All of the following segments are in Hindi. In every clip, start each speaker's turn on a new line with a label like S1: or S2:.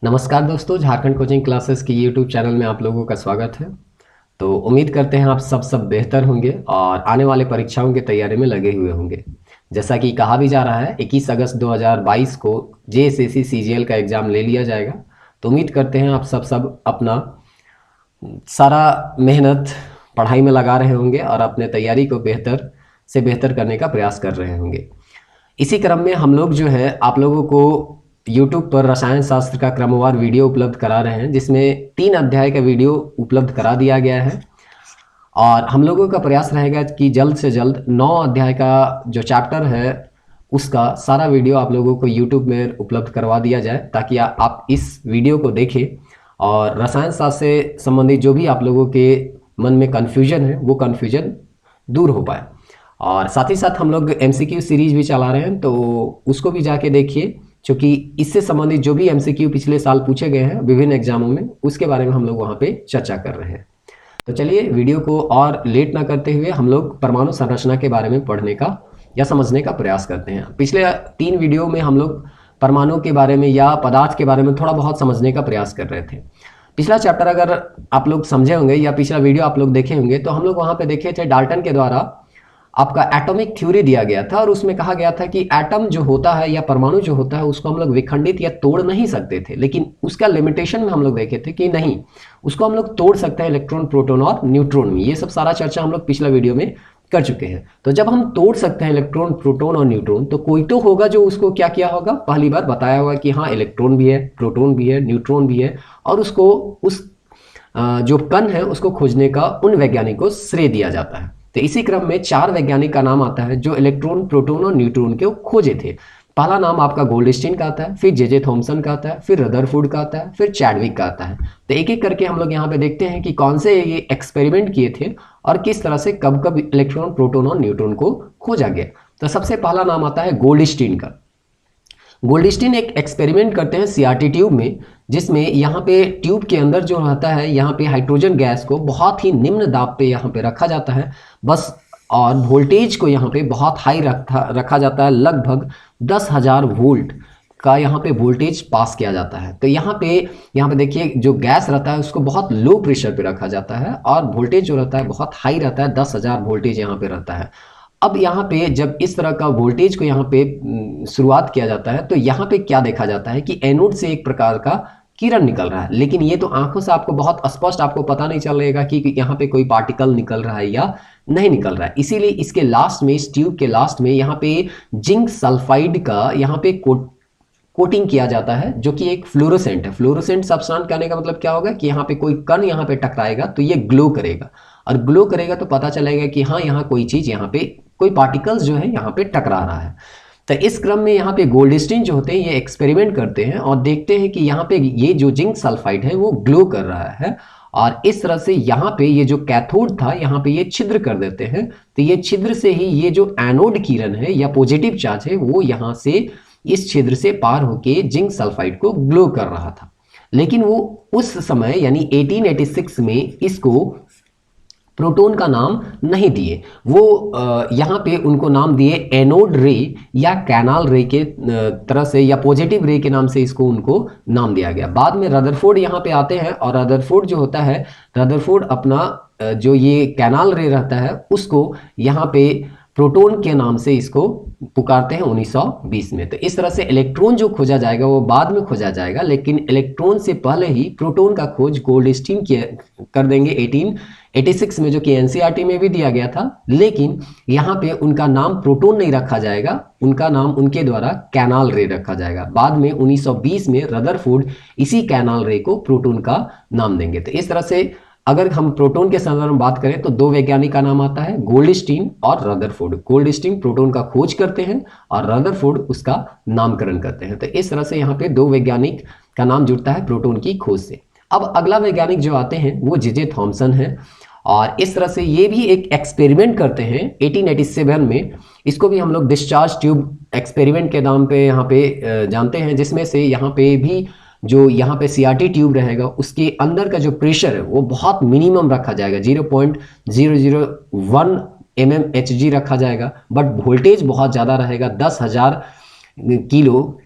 S1: नमस्कार दोस्तों, झारखंड कोचिंग क्लासेस की यूट्यूब चैनल में आप लोगों का स्वागत है। तो उम्मीद करते हैं आप सब बेहतर होंगे और आने वाले परीक्षाओं की तैयारी में लगे हुए होंगे। जैसा कि कहा भी जा रहा है 21 अगस्त 2022 को जेएसएससी सीजीएल का एग्ज़ाम ले लिया जाएगा। तो उम्मीद करते हैं आप सब अपना सारा मेहनत पढ़ाई में लगा रहे होंगे और अपने तैयारी को बेहतर से बेहतर करने का प्रयास कर रहे होंगे। इसी क्रम में हम लोग जो है आप लोगों को YouTube पर रसायन शास्त्र का क्रमवार वीडियो उपलब्ध करा रहे हैं, जिसमें 3 अध्याय का वीडियो उपलब्ध करा दिया गया है और हम लोगों का प्रयास रहेगा कि जल्द से जल्द 9 अध्याय का जो चैप्टर है उसका सारा वीडियो आप लोगों को YouTube में उपलब्ध करवा दिया जाए, ताकि आप इस वीडियो को देखें और रसायन शास्त्र से संबंधित जो भी आप लोगों के मन में कन्फ्यूजन है वो कन्फ्यूजन दूर हो पाए। और साथ ही साथ हम लोग MCQ सीरीज भी चला रहे हैं, तो उसको भी जाके देखिए, क्योंकि इससे संबंधित जो भी MCQ पिछले साल पूछे गए हैं विभिन्न एग्जामों में उसके बारे में हम लोग वहाँ पे चर्चा कर रहे हैं। तो चलिए वीडियो को और लेट ना करते हुए हम लोग परमाणु संरचना के बारे में पढ़ने का या समझने का प्रयास करते हैं। पिछले 3 वीडियो में हम लोग परमाणु के बारे में या पदार्थ के बारे में थोड़ा बहुत समझने का प्रयास कर रहे थे। पिछला चैप्टर अगर आप लोग समझे होंगे या पिछला वीडियो आप लोग देखे होंगे तो हम लोग वहाँ पे देखे थे डाल्टन के द्वारा आपका एटॉमिक थ्योरी दिया गया था और उसमें कहा गया था कि एटम जो होता है या परमाणु जो होता है उसको हम लोग विखंडित या तोड़ नहीं सकते थे, लेकिन उसका लिमिटेशन में हम लोग देखे थे कि नहीं, उसको हम लोग तोड़ सकते हैं इलेक्ट्रॉन, प्रोटॉन और न्यूट्रॉन में। ये सब सारा चर्चा हम लोग पिछला वीडियो में कर चुके हैं। तो जब हम तोड़ सकते हैं इलेक्ट्रॉन, प्रोटॉन और न्यूट्रॉन, तो कोई तो होगा जो उसको क्या किया होगा, पहली बार बताया होगा कि हाँ इलेक्ट्रॉन भी है, प्रोटॉन भी है, न्यूट्रॉन भी है, और उसको उस जो कण है उसको खोजने का उन वैज्ञानिकों को श्रेय दिया जाता है। तो इसी क्रम में 4 वैज्ञानिक का नाम आता है जो इलेक्ट्रॉन, प्रोटॉन और न्यूट्रॉन को खोजे थे। पहला नाम आपका गोल्डस्टीन का आता है, फिर जे थॉमसन का आता है, फिर रदरफोर्ड का आता है, फिर चैडविक का आता है। तो एक एक करके हम लोग यहाँ पे देखते हैं कि कौन से ये एक्सपेरिमेंट किए थे और किस तरह से कब कब इलेक्ट्रॉन, प्रोटॉन और न्यूट्रॉन को खोजा गया। तो सबसे पहला नाम आता है गोल्डस्टीन का। गोल्डस्टीन एक एक्सपेरिमेंट करते हैं सीआरटी ट्यूब में, जिसमें यहाँ पे ट्यूब के अंदर जो रहता है यहाँ पे हाइड्रोजन गैस को बहुत ही निम्न दाब पे यहाँ पे रखा जाता है बस, और वोल्टेज को यहाँ पे बहुत हाई रखा जाता है, लगभग 10,000 वोल्ट का यहाँ पे वोल्टेज पास किया जाता है। तो यहाँ पे देखिए जो गैस रहता है उसको बहुत लो प्रेशर पे रखा जाता है और वोल्टेज जो रहता है बहुत हाई रहता है, 10,000 वोल्टेज यहाँ पे रहता है। अब यहाँ पे जब इस तरह का वोल्टेज को यहाँ पे शुरुआत किया जाता है तो यहाँ पे क्या देखा जाता है कि एनोड से एक प्रकार का किरण निकल रहा है, लेकिन ये तो आंखों से आपको बहुत स्पष्ट आपको पता नहीं चलेगा कि यहाँ पे कोई पार्टिकल निकल रहा है या नहीं निकल रहा है। इसीलिए इसके लास्ट में, इस ट्यूब के लास्ट में यहाँ पे जिंक सल्फाइड का यहाँ पे कोटिंग किया जाता है, जो कि एक फ्लोरोसेंट है। फ्लोरोसेंट सब्सटेंस कहने का मतलब क्या होगा कि यहाँ पे कोई कण यहाँ पे टकराएगा तो ये ग्लो करेगा, और ग्लो करेगा तो पता चलेगा कि हाँ यहाँ कोई चीज़, यहाँ पे कोई पार्टिकल्स जो है यहाँ पे टकरा रहा है। तो इस क्रम में यहाँ पे गोल्डस्टीन जो होते हैं ये एक्सपेरिमेंट करते हैं और देखते हैं कि यहाँ पे ये जो जिंक सल्फाइड है वो ग्लो कर रहा है, और इस तरह से यहाँ पे ये जो कैथोड था यहाँ पे ये छिद्र कर देते हैं। तो ये छिद्र से ही ये जो एनोड किरण है या पॉजिटिव चार्ज है वो यहाँ से इस छिद्र से पार होके जिंक सल्फाइड को ग्लो कर रहा था। लेकिन वो उस समय यानी 1886 में इसको प्रोटॉन का नाम नहीं दिए, वो यहाँ पे उनको नाम दिए एनोड रे या कैनाल रे के तरह से, या पॉजिटिव रे के नाम से इसको उनको नाम दिया गया। बाद में रदरफोर्ड यहाँ पे आते हैं और रदरफोर्ड जो होता है, रदरफोर्ड अपना जो ये कैनाल रे रहता है उसको यहाँ पे प्रोटॉन के नाम से इसको पुकारते हैं 1920 में। तो इस तरह से इलेक्ट्रॉन जो खोजा जाएगा वो बाद में खोजा जाएगा, लेकिन इलेक्ट्रॉन से पहले ही प्रोटॉन का खोज गोल्डस्टीन कर देंगे 1886 में, जो कि एनसीईआरटी में भी दिया गया था। लेकिन यहाँ पे उनका नाम प्रोटॉन नहीं रखा जाएगा, उनका नाम उनके द्वारा कैनाल रे रखा जाएगा। बाद में 1920 में रदरफोर्ड इसी कैनाल रे को प्रोटॉन का नाम देंगे। तो इस तरह से अगर हम प्रोटॉन के संदर्भ में बात करें तो 2 वैज्ञानिक का नाम आता है, गोल्डस्टीन और रदरफोर्ड। गोल्डस्टीन प्रोटॉन का खोज करते हैं और रदरफोर्ड उसका नामकरण करते हैं। तो इस तरह से यहाँ पे 2 वैज्ञानिक का नाम जुड़ता है प्रोटॉन की खोज से। अब अगला वैज्ञानिक जो आते हैं वो जे थॉमसन है, और इस तरह से ये भी एक एक्सपेरिमेंट करते हैं 1887 में। इसको भी हम लोग डिस्चार्ज ट्यूब एक्सपेरिमेंट के नाम पे यहाँ पे जानते हैं, जिसमें से यहाँ पे भी जो यहाँ पे सीआरटी ट्यूब रहेगा उसके अंदर का जो प्रेशर है वो बहुत मिनिमम रखा जाएगा, 0.001 mmHg रखा जाएगा, बट वोल्टेज बहुत ज़्यादा रहेगा, 10,000 किलो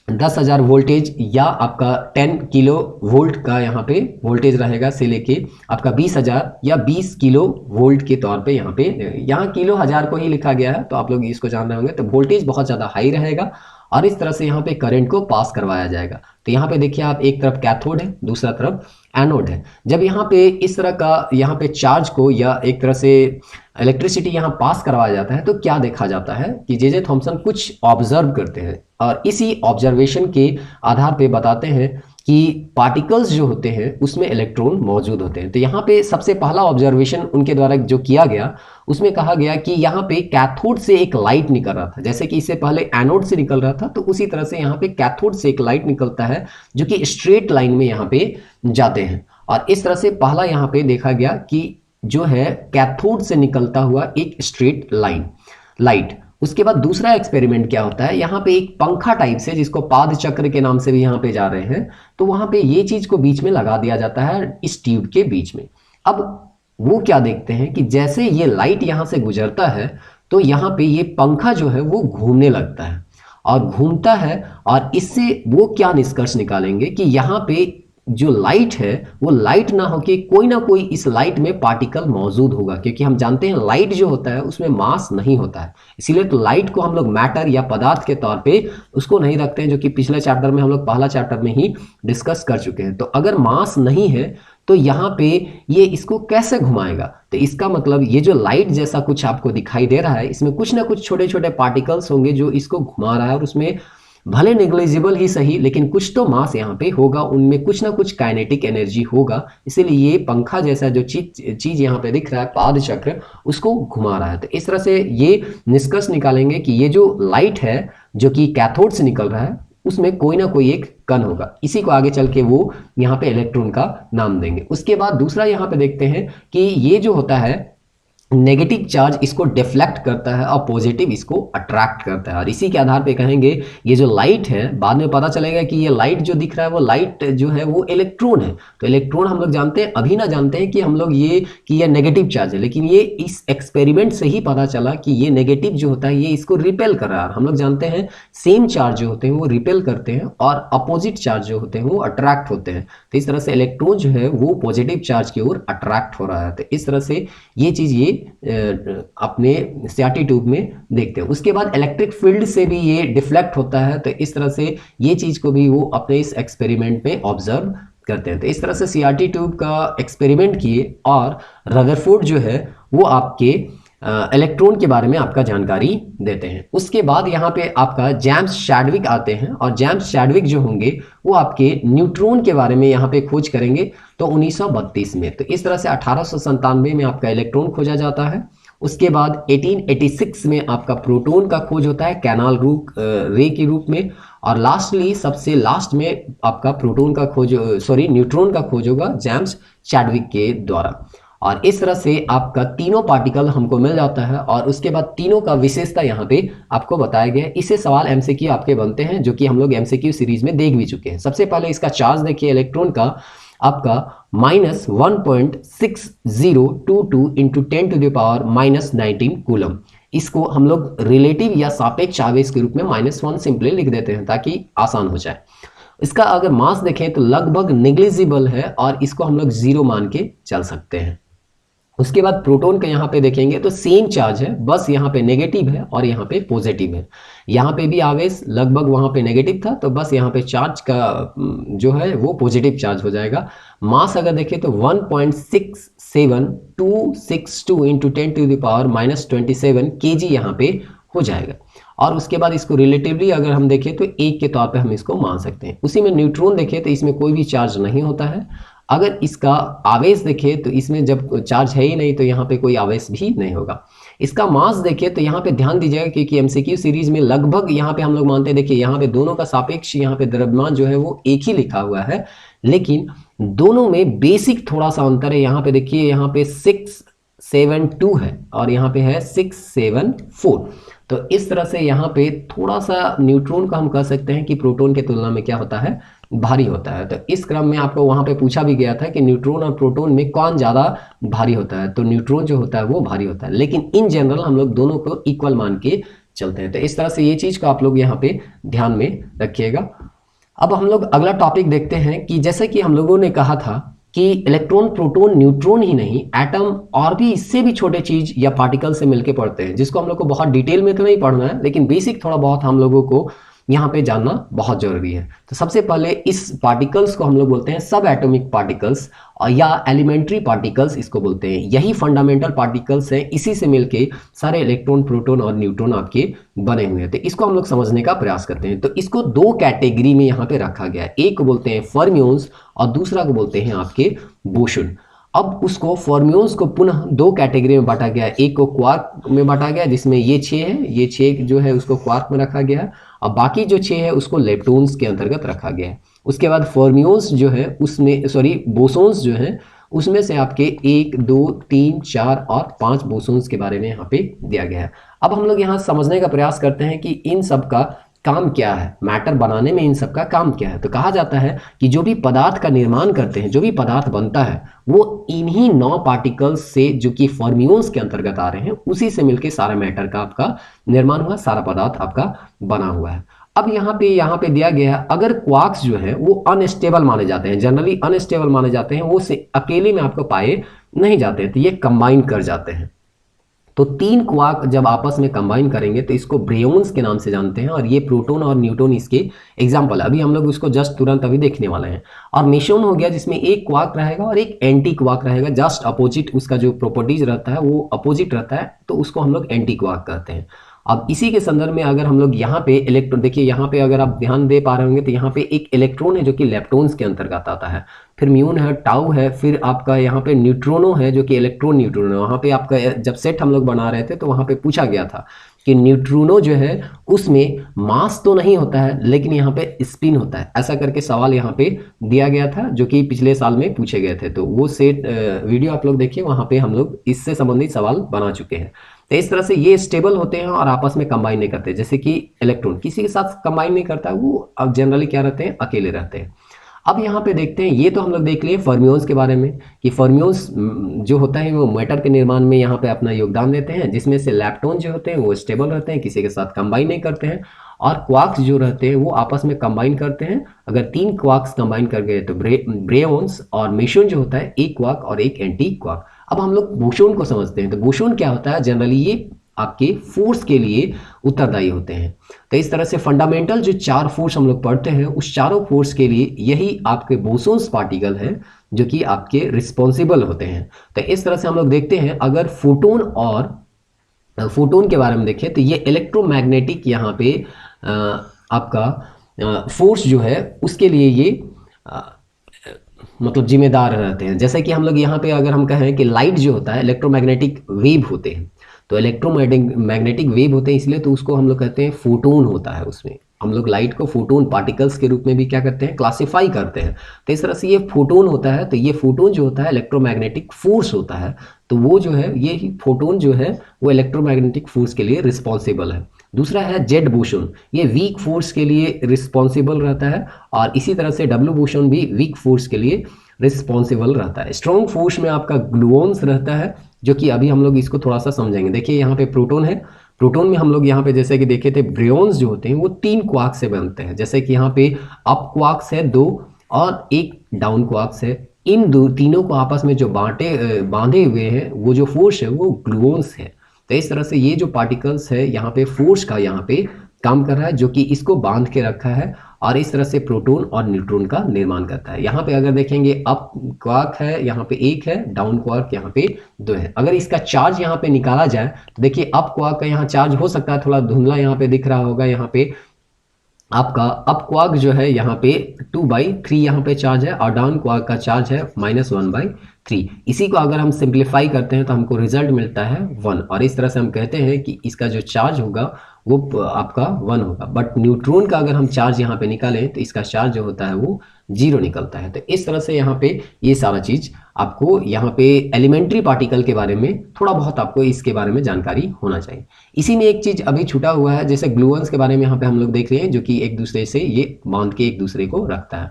S1: 10,000 वोल्टेज या आपका 10 किलो वोल्ट का यहाँ पे वोल्टेज रहेगा से लेके आपका 20,000 या 20 किलो वोल्ट के तौर पे यहाँ पे, यहाँ किलो हजार को ही लिखा गया है तो आप लोग इसको जान रहे होंगे। तो वोल्टेज बहुत ज़्यादा हाई रहेगा और इस तरह से यहाँ पे करंट को पास करवाया जाएगा। तो यहाँ पे देखिए आप, एक तरफ कैथोड है, दूसरा तरफ एनोड है। जब यहाँ पे इस तरह का यहाँ पे चार्ज को या एक तरह से इलेक्ट्रिसिटी यहाँ पास करवाया जाता है तो क्या देखा जाता है कि जे थॉमसन कुछ ऑब्जर्व करते हैं और इसी ऑब्जर्वेशन के आधार पे बताते हैं कि पार्टिकल्स जो होते हैं उसमें इलेक्ट्रॉन मौजूद होते हैं। तो यहाँ पे सबसे पहला ऑब्जर्वेशन उनके द्वारा जो किया गया उसमें कहा गया कि यहाँ पे कैथोड से एक लाइट निकल रहा था, जैसे कि इससे पहले एनोड से निकल रहा था, तो उसी तरह से यहाँ पे कैथोड से एक लाइट निकलता है जो कि स्ट्रेट लाइन में यहाँ पे जाते हैं। और इस तरह से पहला यहाँ पे देखा गया कि जो है कैथोड से निकलता हुआ एक स्ट्रेट लाइट। उसके बाद दूसरा एक्सपेरिमेंट क्या होता है, यहाँ पे एक पंखा टाइप से, जिसको पाद चक्र के नाम से भी यहाँ पे जा रहे हैं, तो वहां पे ये चीज को बीच में लगा दिया जाता है इस ट्यूब के बीच में। अब वो क्या देखते हैं कि जैसे ये लाइट यहाँ से गुजरता है तो यहाँ पे ये पंखा जो है वो घूमने लगता है और घूमता है, और इससे वो क्या निष्कर्ष निकालेंगे कि यहाँ पे जो लाइट है वो लाइट ना होके कोई ना कोई इस लाइट में पार्टिकल मौजूद होगा, क्योंकि हम जानते हैं लाइट जो होता है उसमें मास नहीं होता है, इसीलिए तो लाइट को हम लोग मैटर या पदार्थ के तौर पे उसको नहीं रखते हैं, जो कि पिछले चैप्टर में हम लोग पहला चैप्टर में ही डिस्कस कर चुके हैं। तो अगर मास नहीं है तो यहाँ पे ये इसको कैसे घुमाएगा, तो इसका मतलब ये जो लाइट जैसा कुछ आपको दिखाई दे रहा है इसमें कुछ ना कुछ छोटे छोटे पार्टिकल्स होंगे जो इसको घुमा रहा है, और उसमें भले नेग्लिजिबल ही सही लेकिन कुछ तो मास यहाँ पे होगा, उनमें कुछ ना कुछ काइनेटिक एनर्जी होगा, इसीलिए ये पंखा जैसा जो चीज यहाँ पे दिख रहा है पाद चक्र उसको घुमा रहा है। तो इस तरह से ये निष्कर्ष निकालेंगे कि ये जो लाइट है जो कि कैथोड से निकल रहा है उसमें कोई ना कोई एक कण होगा, इसी को आगे चल के वो यहाँ पे इलेक्ट्रॉन का नाम देंगे। उसके बाद दूसरा यहाँ पे देखते हैं कि ये जो होता है नेगेटिव चार्ज इसको डिफ्लेक्ट करता है और पॉजिटिव इसको अट्रैक्ट करता है, और इसी के आधार पे कहेंगे ये जो लाइट है, बाद में पता चलेगा कि ये लाइट जो दिख रहा है वो लाइट जो है वो इलेक्ट्रॉन है। तो इलेक्ट्रॉन हम लोग जानते हैं, अभी ना जानते हैं कि हम लोग ये कि ये नेगेटिव चार्ज है, लेकिन ये इस एक्सपेरिमेंट से ही पता चला कि ये नेगेटिव जो होता है ये इसको रिपेल कर रहा है। हम लोग जानते हैं सेम चार्ज जो होते हैं वो रिपेल करते हैं और अपोजिट चार्ज जो होते हैं वो अट्रैक्ट होते हैं। तो इस तरह से इलेक्ट्रॉन जो है वो पॉजिटिव चार्ज की ओर अट्रैक्ट हो रहा है। तो इस तरह से ये चीज ये अपने सीआरटी ट्यूब में देखते हैं। उसके बाद इलेक्ट्रिक फील्ड से भी ये डिफ्लेक्ट होता है, तो इस तरह से ये चीज को भी वो अपने इस एक्सपेरिमेंट में ऑब्जर्व करते हैं। तो इस तरह से सीआरटी ट्यूब का एक्सपेरिमेंट किए और रदरफोर्ड जो है वो आपके इलेक्ट्रॉन के बारे में आपका जानकारी देते हैं। उसके बाद यहाँ पे आपका जेम्स चैडविक आते हैं, और जेम्स चैडविक जो होंगे वो आपके न्यूट्रॉन के बारे में यहाँ पे खोज करेंगे तो 1932 में। तो इस तरह से 1897 में आपका इलेक्ट्रॉन खोजा जाता है। उसके बाद 1886 में आपका प्रोटॉन का खोज होता है कैनाल रे के रूप में, और लास्टली सबसे लास्ट में आपका प्रोटॉन का खोज न्यूट्रॉन का खोज होगा जेम्स चैडविक के द्वारा। और इस तरह से आपका तीनों पार्टिकल हमको मिल जाता है, और उसके बाद तीनों का विशेषता यहाँ पे आपको बताया गया है। इससे सवाल एमसीक्यू आपके बनते हैं जो कि हम लोग एमसीक्यू सीरीज में देख भी चुके हैं। सबसे पहले इसका चार्ज देखिए इलेक्ट्रॉन का आपका -1.6022 इंटू 10⁻⁻19 कूलम। इसको हम लोग रिलेटिव या सापेक्ष आवेश के रूप में -1 सिंपली लिख देते हैं ताकि आसान हो जाए। इसका अगर मास देखें तो लगभग नेग्लिजिबल है और इसको हम लोग 0 मान के चल सकते हैं। उसके बाद प्रोटॉन का यहाँ पे देखेंगे तो सेम चार्ज है, बस यहाँ पे नेगेटिव है और यहाँ पे पॉजिटिव है। यहाँ पे भी आवेश लगभग वहाँ पे नेगेटिव था, तो बस यहाँ पे चार्ज का जो है वो पॉजिटिव चार्ज हो जाएगा। मास अगर देखें तो 1.67262 इंटू 10⁻⁻27 kg यहाँ पे हो जाएगा। और उसके बाद इसको रिलेटिवली अगर हम देखें तो 1 के तौर पे हम इसको मान सकते हैं। उसी में न्यूट्रॉन देखें तो इसमें कोई भी चार्ज नहीं होता है। अगर इसका आवेश देखें तो इसमें जब चार्ज है ही नहीं तो यहाँ पे कोई आवेश भी नहीं होगा। इसका मास देखें तो यहाँ पे ध्यान दीजिएगा क्योंकि एमसीक्यू सीरीज में लगभग यहाँ पे हम लोग मानते हैं, देखिए यहाँ पे दोनों का सापेक्ष यहाँ पे द्रव्यमान जो है वो एक ही लिखा हुआ है, लेकिन दोनों में बेसिक थोड़ा सा अंतर है। यहाँ पे देखिए यहाँ पे 672 है और यहाँ पे है 674। तो इस तरह से यहाँ पे थोड़ा सा न्यूट्रॉन का हम कह सकते हैं कि प्रोटॉन के तुलना में क्या होता है, भारी होता है। तो इस क्रम में आपको वहां पे पूछा भी गया था कि न्यूट्रॉन और प्रोटॉन में कौन ज्यादा भारी होता है, तो न्यूट्रॉन जो होता है वो भारी होता है, लेकिन इन जनरल हम लोग दोनों को इक्वल मान के चलते हैं। तो इस तरह से ये चीज़ को आप लोग यहाँ पे ध्यान में रखिएगा। अब हम लोग अगला टॉपिक देखते हैं कि जैसे कि हम लोगों ने कहा था कि इलेक्ट्रॉन, प्रोटॉन, न्यूट्रॉन ही नहीं, एटम और भी इससे भी छोटे चीज या पार्टिकल से मिलके पढ़ते हैं, जिसको हम लोग को बहुत डिटेल में तो नहीं पढ़ना है, लेकिन बेसिक थोड़ा बहुत हम लोगों को यहाँ पे जानना बहुत जरूरी है। तो सबसे पहले इस पार्टिकल्स को हम लोग बोलते हैं सब एटॉमिक पार्टिकल्स, और या एलिमेंट्री पार्टिकल्स इसको बोलते हैं। यही फंडामेंटल पार्टिकल्स हैं, इसी से मिलके सारे इलेक्ट्रॉन, प्रोटॉन और न्यूट्रॉन आपके बने हुए हैं। तो इसको हम लोग समझने का प्रयास करते हैं। तो इसको दो कैटेगरी में यहाँ पे रखा गया है, एक को बोलते हैं फर्मियोन्स और दूसरा को बोलते हैं आपके बोसोन। अब उसको फर्मियोन्स को पुनः दो कैटेगरी में बांटा गया है, एक को क्वार्क में बांटा गया जिसमें ये 6 है, ये 6 जो है उसको क्वार्क में रखा गया है, और बाकी जो 6 है उसको लेप्टोन्स के अंतर्गत रखा गया है। उसके बाद फर्मियोन्स जो है उसमें, सॉरी बोसोन्स जो है उसमें से आपके 1, 2, 3, 4 और 5 बोसोन्स के बारे में यहाँ पे दिया गया है। अब हम लोग यहाँ समझने का प्रयास करते हैं कि इन सब का काम क्या है, मैटर बनाने में इन सब का काम क्या है। तो कहा जाता है कि जो भी पदार्थ का निर्माण करते हैं, जो भी पदार्थ बनता है, वो इन्हीं 9 पार्टिकल्स से, जो कि फर्मियोन्स के अंतर्गत आ रहे हैं, उसी से मिलकर सारा मैटर का आपका निर्माण हुआ, सारा पदार्थ आपका बना हुआ है। अब यहाँ पे दिया गया है, अगर क्वार्क्स जो है वो अनस्टेबल माने जाते हैं, जनरली अनस्टेबल माने जाते हैं, वो से अकेले में आपको पाए नहीं जाते हैं, तो ये कंबाइन कर जाते हैं। तो 3 क्वार्क जब आपस में कंबाइन करेंगे तो इसको ब्रेयॉन्स के नाम से जानते हैं, और ये प्रोटॉन और न्यूट्रॉन इसके एग्जाम्पल है। अभी हम लोग उसको जस्ट तुरंत अभी देखने वाले हैं। और मेसोन हो गया जिसमें एक क्वार्क रहेगा और एक एंटी क्वार्क रहेगा, जस्ट अपोजिट, उसका जो प्रॉपर्टीज रहता है वो अपोजिट रहता है, तो उसको हम लोग एंटी क्वार्क कहते हैं। अब इसी के संदर्भ में अगर हम लोग यहाँ पे इलेक्ट्रॉन देखिए, यहाँ पे अगर आप ध्यान दे पा रहे होंगे तो यहाँ पे एक इलेक्ट्रॉन है जो कि लेप्टॉन्स के अंतर्गत आता है, फिर म्यून है, टाउ है, फिर आपका यहाँ पे न्यूट्रोनो है जो कि इलेक्ट्रॉन न्यूट्रोनो है। वहाँ पे आपका जब सेट हम लोग बना रहे थे तो वहाँ पे पूछा गया था कि न्यूट्रोनो जो है उसमें मास तो नहीं होता है लेकिन यहाँ पे स्पिन होता है, ऐसा करके सवाल यहाँ पे दिया गया था जो कि पिछले साल में पूछे गए थे। तो वो सेट वीडियो आप लोग देखिए, वहाँ पे हम लोग इससे संबंधित सवाल बना चुके हैं। तो इस तरह से ये स्टेबल होते हैं और आपस में कंबाइन नहीं करते, जैसे कि इलेक्ट्रॉन किसी के साथ कंबाइन नहीं करता, वो अब जनरली क्या रहते हैं, अकेले रहते हैं। अब यहाँ पे देखते हैं, ये तो हम लोग देख लिए फर्मियोन्स के बारे में कि फर्मियोन्स जो होता है वो मैटर के निर्माण में यहाँ पे अपना योगदान देते हैं, जिसमें से लैप्टॉन जो होते हैं वो स्टेबल रहते हैं, किसी के साथ कंबाइन नहीं करते हैं, और क्वार्क्स जो रहते हैं वो आपस में कंबाइन करते हैं। अगर 3 क्वार्क्स कंबाइन कर गए तो ब्रेयॉन्स, और मेसोन जो होता है एक क्वार्क और एक एंटी क्वार्क। अब हम लोग बोसोन को समझते हैं। तो बोसोन क्या होता है, जनरली ये आपके फोर्स के लिए उत्तरदायी होते हैं। तो इस तरह से फंडामेंटल जो 4 फोर्स हम लोग पढ़ते हैं, उस चारों फोर्स के लिए यही आपके बोसोन्स पार्टिकल है जो कि आपके रिस्पॉन्सिबल होते हैं। तो इस तरह से हम लोग देखते हैं, अगर फोटोन और फोटोन के बारे में देखें तो ये इलेक्ट्रोमैग्नेटिक यहाँ पे आपका फोर्स जो है उसके लिए ये मतलब जिम्मेदार रहते हैं। जैसे कि हम लोग यहाँ पे अगर हम कहें कि लाइट जो होता है इलेक्ट्रोमैग्नेटिक वेव होते हैं, तो इलेक्ट्रोमैग्नेटिक वेव होते हैं, इसलिए तो उसको हम लोग कहते हैं फोटोन होता है। उसमें हम लोग लाइट को फोटोन पार्टिकल्स के रूप में भी क्या करते हैं, क्लासिफाई करते हैं। तो इस तरह से ये फोटोन होता है। तो ये फोटोन जो होता है इलेक्ट्रोमैग्नेटिक फोर्स होता है, तो वो जो है ये फोटोन जो है वो इलेक्ट्रोमैग्नेटिक फोर्स के लिए रिस्पॉन्सिबल है। दूसरा है जेड बोसोन, ये वीक फोर्स के लिए रिस्पॉन्सिबल रहता है, और इसी तरह से डब्ल्यू बोसोन भी वीक फोर्स के लिए रिस्पॉन्सिबल रहता है। स्ट्रॉन्ग फोर्स में आपका ग्लूओन्स रहता है, जो कि अभी हम लोग इसको थोड़ा सा समझेंगे। देखिए यहाँ पे प्रोटॉन है, प्रोटॉन में हम लोग यहाँ पे जैसे कि देखे थे ब्रेयॉन्स जो होते हैं वो 3 क्वार्क से बनते हैं, जैसे कि यहाँ पे अप क्वार्क्स है 2 और एक डाउन क्वार्क्स है। इन तीनों को आपस में जो बांधे हुए हैं वो जो फोर्स है वो ग्लूओन्स है। तो इस तरह से ये जो पार्टिकल्स है यहाँ पे फोर्स का यहाँ पे काम कर रहा है, जो कि इसको बांध के रखा है, और इस तरह से प्रोटॉन और न्यूट्रॉन का निर्माण करता है। यहाँ पे अगर देखेंगे अप क्वार्क है यहाँ पे 1 है, डाउन क्वार्क यहाँ पे 2 है। अगर इसका चार्ज यहाँ पे निकाला जाए तो देखिए अप क्वार्क का यहाँ चार्ज हो सकता है थोड़ा धुंधला यहाँ पे दिख रहा होगा, यहाँ पे आपका अप क्वार्क जो है यहाँ पे 2/3 यहाँ पे चार्ज है, और डाउन क्वार्क का चार्ज है -1/3। इसी को अगर हम सिंप्लीफाई करते हैं तो हमको रिजल्ट मिलता है 1, और इस तरह से हम कहते हैं कि इसका जो चार्ज होगा वो आपका 1 होगा। बट न्यूट्रॉन का अगर हम चार्ज यहाँ पे निकालें तो इसका चार्ज जो होता है वो 0 निकलता है। तो इस तरह से यहाँ पे ये सारा चीज आपको यहाँ पे एलिमेंट्री पार्टिकल के बारे में थोड़ा बहुत आपको इसके बारे में जानकारी होना चाहिए। इसी में एक चीज अभी छूटा हुआ है, जैसे ग्लूअन्स के बारे में यहाँ पे हम लोग देख रहे हैं, जो कि एक दूसरे से ये बांध के एक दूसरे को रखता है।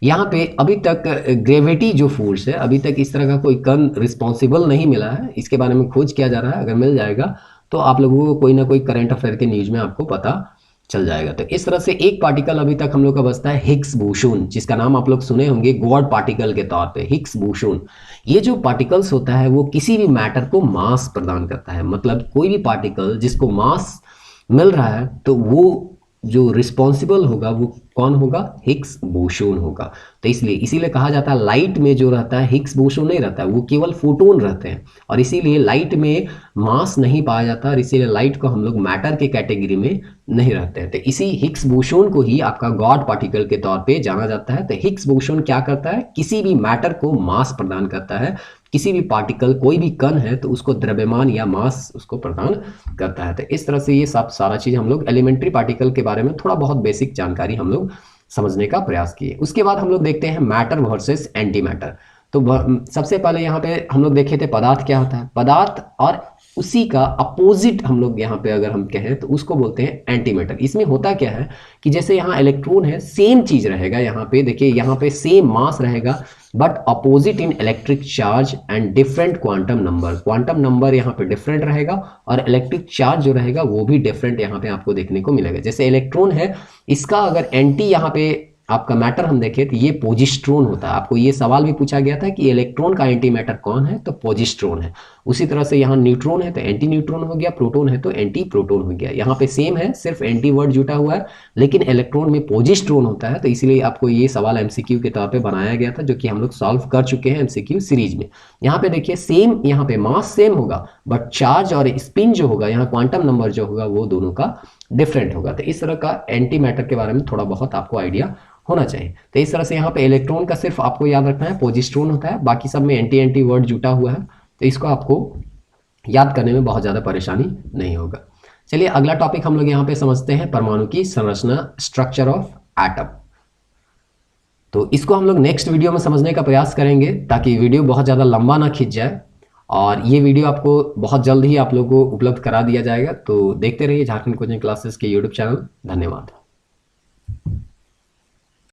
S1: यहाँ पे अभी तक ग्रेविटी जो फोर्स है, अभी तक इस तरह का कोई कण रिस्पॉन्सिबल नहीं मिला है, इसके बारे में खोज किया जा रहा है। अगर मिल जाएगा तो आप लोगों को कोई ना कोई करंट अफेयर के न्यूज में आपको पता चल जाएगा। तो इस तरह से एक पार्टिकल अभी तक हम लोग का बचता है हिग्स बोसून, जिसका नाम आप लोग सुने होंगे गॉड पार्टिकल के तौर पे, हिग्स बोसून। ये जो पार्टिकल्स होता है वो किसी भी मैटर को मास प्रदान करता है। मतलब कोई भी पार्टिकल जिसको मास मिल रहा है तो वो जो रिस्पॉन्सिबल होगा वो कौन होगा, हिग्स बोसोन होगा। तो इसलिए इसीलिए कहा जाता है लाइट में जो रहता है हिग्स बोसोन नहीं रहता है, वो केवल फोटोन रहते हैं, और इसीलिए लाइट में मास नहीं पाया जाता, और इसीलिए लाइट को हम लोग मैटर के कैटेगरी में नहीं रहते हैं। तो इसी हिग्स बोसोन को ही आपका गॉड पार्टिकल के तौर पे जाना जाता है। तो हिग्स बोसोन क्या करता है, किसी भी मैटर को मास प्रदान करता है। किसी भी पार्टिकल, कोई भी कण है तो उसको द्रव्यमान या मास उसको प्रदान करता है। तो इस तरह से ये सब सारा चीज हम लोग एलिमेंट्री पार्टिकल के बारे में थोड़ा बहुत बेसिक जानकारी हम लोग समझने का प्रयास किए। उसके बाद हम लोग देखते हैं मैटर वर्सेस एंटी मैटर। तो सबसे पहले यहाँ पे हम लोग देखे थे पदार्थ क्या होता है, पदार्थ और उसी का अपोजिट हम लोग यहाँ पे अगर हम कहें तो उसको बोलते हैं एंटी मैटर। इसमें होता क्या है कि जैसे यहाँ इलेक्ट्रॉन है, सेम चीज रहेगा, यहाँ पे देखिए यहाँ पे सेम मास रहेगा but opposite in electric charge and different quantum number. Quantum number यहाँ पे डिफरेंट रहेगा और इलेक्ट्रिक चार्ज जो रहेगा वो भी डिफरेंट यहाँ पे आपको देखने को मिलेगा। जैसे इलेक्ट्रॉन है, इसका अगर एंटी यहाँ पे आपका मैटर हम देखें तो ये पोजिस्ट्रोन होता है। आपको ये सवाल भी पूछा गया था कि इलेक्ट्रॉन का एंटी मैटर कौन है, तो पोजिस्ट्रोन है। उसी तरह से यहाँ न्यूट्रॉन है तो एंटी न्यूट्रॉन हो गया, प्रोटॉन है तो एंटी प्रोटॉन हो गया। यहाँ पे सेम है, सिर्फ एंटी वर्ड जुटा हुआ है, लेकिन इलेक्ट्रॉन में पोजिस्ट्रोन होता है। तो इसलिए आपको ये सवाल एमसीक्यू के तौर पर बनाया गया था, जो कि हम लोग सॉल्व कर चुके हैं एमसीक्यू सीरीज में। यहाँ पे देखिए सेम, यहाँ पे मास सेम होगा बट चार्ज और स्पिन जो होगा, यहाँ क्वांटम नंबर जो होगा वो दोनों का डिफरेंट होगा। तो इस तरह का एंटी मैटर के बारे में थोड़ा बहुत आपको आइडिया होना चाहिए। तो इस तरह से यहाँ पे इलेक्ट्रॉन का सिर्फ आपको याद रखना है पोजिस्ट्रोन होता है, बाकी सब में एंटी एंटी वर्ड जुटा हुआ है, तो इसको आपको याद करने में बहुत ज़्यादा परेशानी नहीं होगा। चलिए अगला टॉपिक हम लोग यहाँ पे समझते हैं परमाणु की संरचना, स्ट्रक्चर ऑफ एटम। तो इसको हम लोग नेक्स्ट वीडियो में समझने का प्रयास करेंगे ताकि वीडियो बहुत ज़्यादा लंबा ना खिंच जाए, और ये वीडियो आपको बहुत जल्द ही आप लोगों को उपलब्ध करा दिया जाएगा। तो देखते रहिए झारखंड कोचिंग क्लासेस के यूट्यूब चैनल। धन्यवाद।